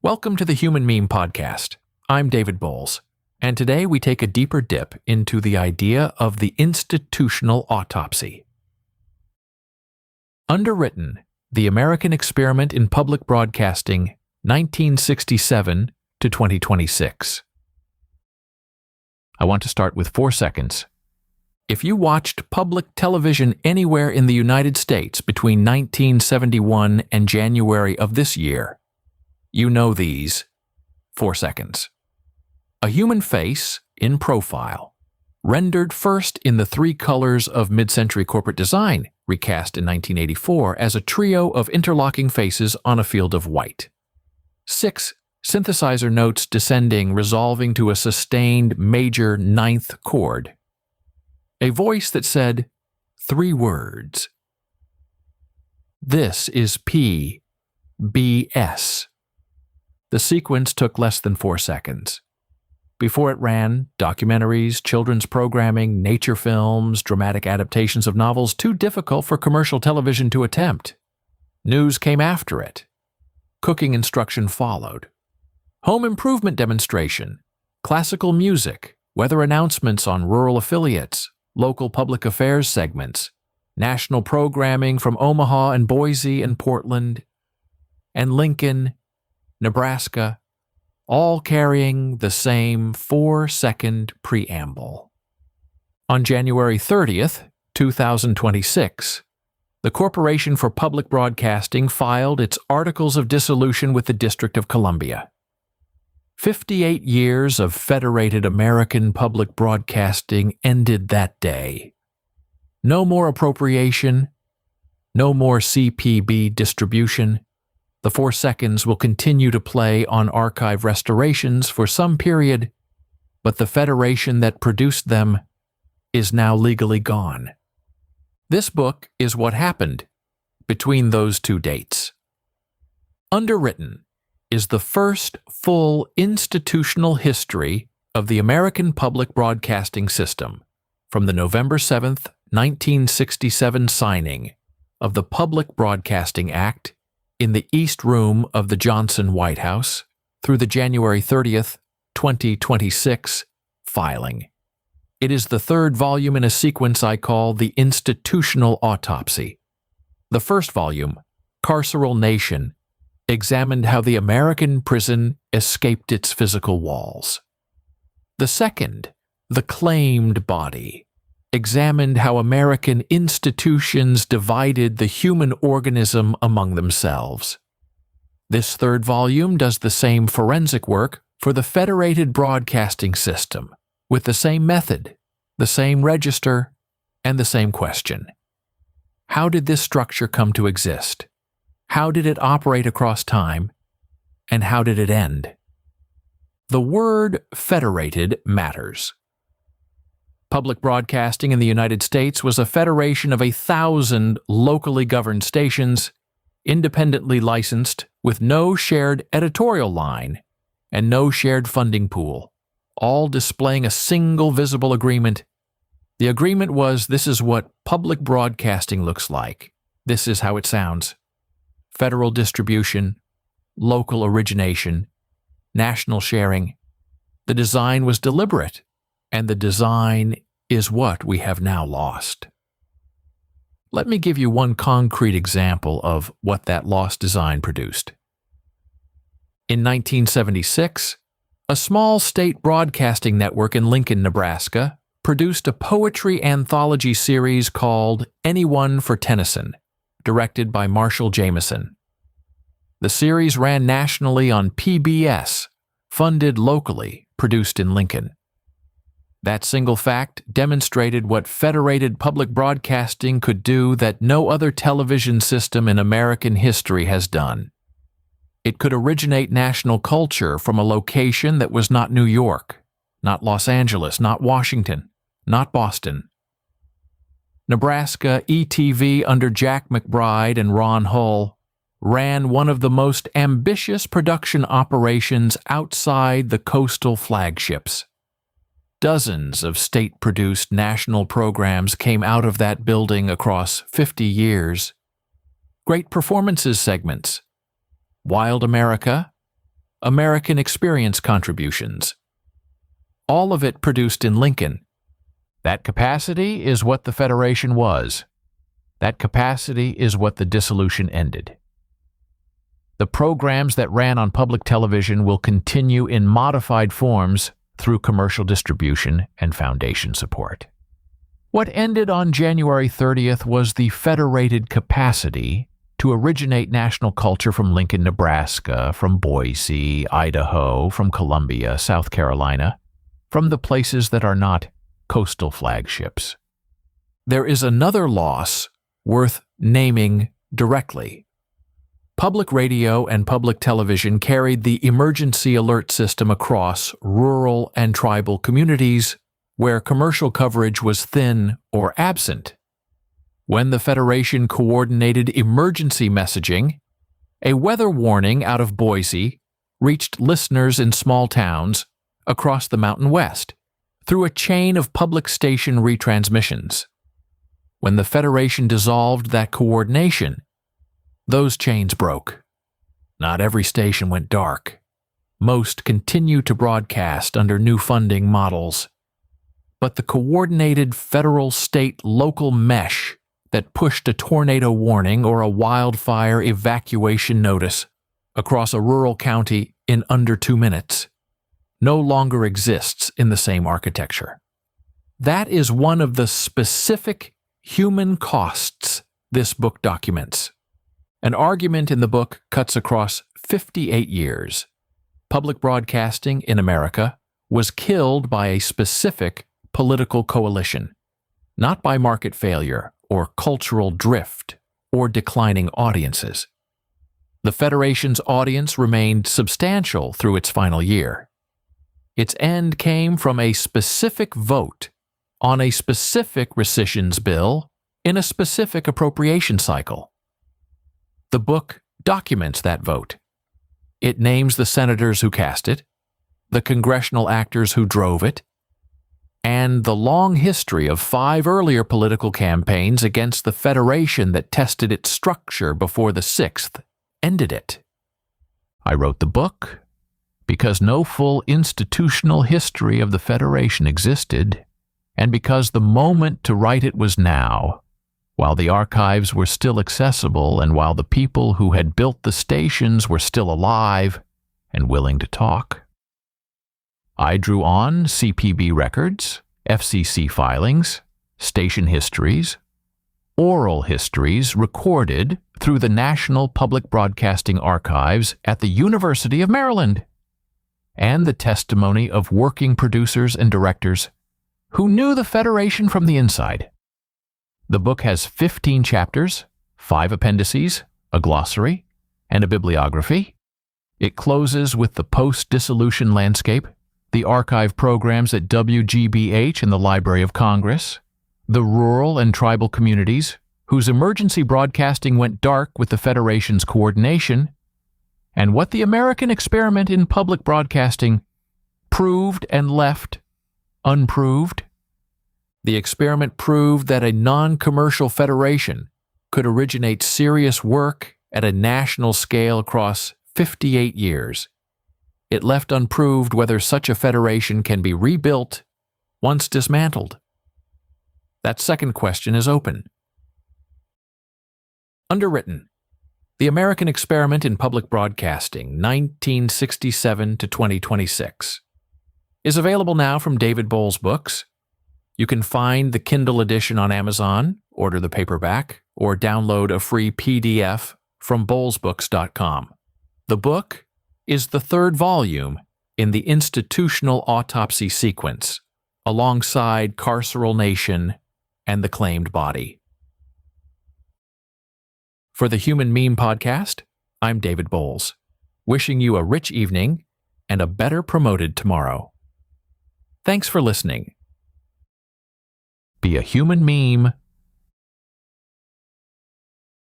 Welcome to the Human Meme Podcast. I'm David Bowles, and today we take a deeper dip into the idea of the institutional autopsy. Underwritten, The American Experiment in Public Broadcasting, 1967 to 2026. I want to start with 4 seconds. If you watched public television anywhere in the United States between 1971 and January of this year, you know these 4 seconds. A human face, in profile, rendered first in the 3 colors of mid-century corporate design, recast in 1984 as a trio of interlocking faces on a field of white. 6 synthesizer notes descending, resolving to a sustained major 9th chord. A voice that said 3 words. This is PBS. The sequence took less than 4 seconds. Before it ran, documentaries, children's programming, nature films, dramatic adaptations of novels too difficult for commercial television to attempt. News came after it. Cooking instruction followed. Home improvement demonstration, classical music, weather announcements on rural affiliates, local public affairs segments, national programming from Omaha and Boise and Portland, and Lincoln, Nebraska, all carrying the same 4-second preamble. On January 30th, 2026, the Corporation for Public Broadcasting filed its Articles of Dissolution with the District of Columbia. 58 years of federated American public broadcasting ended that day. No more appropriation, no more CPB distribution. The 4 seconds will continue to play on archive restorations for some period, but the federation that produced them is now legally gone. This book is what happened between those 2 dates. Underwritten is the first full institutional history of the American public broadcasting system from the November 7th, 1967 signing of the Public Broadcasting Act in the East Room of the Johnson White House through the January 30th, 2026 filing. It is the 3rd volume in a sequence I call the Institutional Autopsy. The first volume, Carceral Nation, examined how the American prison escaped its physical walls. The second, The Claimed Body, examined how American institutions divided the human organism among themselves. This 3rd volume does the same forensic work for the federated broadcasting system, with the same method, the same register, and the same question. How did this structure come to exist? How did it operate across time? And how did it end? The word federated matters. Public broadcasting in the United States was a federation of 1,000 locally governed stations, independently licensed, with no shared editorial line and no shared funding pool, all displaying a single visible agreement. The agreement was, this is what public broadcasting looks like. This is how it sounds. Federal distribution, local origination, national sharing. The design was deliberate, and the design is what we have now lost. Let me give you one concrete example of what that lost design produced. In 1976, a small state broadcasting network in Lincoln, Nebraska, produced a poetry anthology series called Anyone for Tennyson, directed by Marshall Jameson. The series ran nationally on PBS, funded locally, produced in Lincoln. That single fact demonstrated what federated public broadcasting could do that no other television system in American history has done. It could originate national culture from a location that was not New York, not Los Angeles, not Washington, not Boston. Nebraska ETV under Jack McBride and Ron Hull ran one of the most ambitious production operations outside the coastal flagships. Dozens of state-produced national programs came out of that building across 50 years. Great performances segments: Wild America, American experience contributions. All of it produced in Lincoln. That capacity is what the Federation was. That capacity is what the dissolution ended. The programs that ran on public television will continue in modified forms through commercial distribution and foundation support. What ended on January 30th was the federated capacity to originate national culture from Lincoln, Nebraska, from Boise, Idaho, from Columbia, South Carolina, from the places that are not coastal flagships. There is another loss worth naming directly. Public radio and public television carried the emergency alert system across rural and tribal communities where commercial coverage was thin or absent. When the Federation coordinated emergency messaging, a weather warning out of Boise reached listeners in small towns across the Mountain West through a chain of public station retransmissions. When the Federation dissolved that coordination, those chains broke. Not every station went dark. Most continued to broadcast under new funding models. But the coordinated federal, state, local mesh that pushed a tornado warning or a wildfire evacuation notice across a rural county in under 2 minutes no longer exists in the same architecture. That is one of the specific human costs this book documents. An argument in the book cuts across 58 years. Public broadcasting in America was killed by a specific political coalition, not by market failure or cultural drift or declining audiences. The Federation's audience remained substantial through its final year. Its end came from a specific vote on a specific rescissions bill in a specific appropriation cycle. The book documents that vote. It names the senators who cast it, the congressional actors who drove it, and the long history of 5 earlier political campaigns against the Federation that tested its structure before the 6th ended it. I wrote the book because no full institutional history of the Federation existed, and because the moment to write it was now, while the archives were still accessible and while the people who had built the stations were still alive and willing to talk. I drew on CPB records, FCC filings, station histories, oral histories recorded through the National Public Broadcasting Archives at the University of Maryland, and the testimony of working producers and directors who knew the Federation from the inside. The book has 15 chapters, 5 appendices, a glossary, and a bibliography. It closes with the post-dissolution landscape, the archive programs at WGBH and the Library of Congress, the rural and tribal communities whose emergency broadcasting went dark with the Federation's coordination, and what the American experiment in public broadcasting proved and left unproved. The experiment proved that a non-commercial federation could originate serious work at a national scale across 58 years. It left unproved whether such a federation can be rebuilt once dismantled. That second question is open. Underwritten: The American Experiment in Public Broadcasting, 1967 to 2026, is available now from David Bowles Books. You can find the Kindle edition on Amazon, order the paperback, or download a free PDF from bowlesbooks.com. The book is the 3rd volume in the institutional autopsy sequence, alongside Carceral Nation and The Claimed Body. For the Human Meme Podcast, I'm David Bowles, wishing you a rich evening and a better promoted tomorrow. Thanks for listening. Be a human meme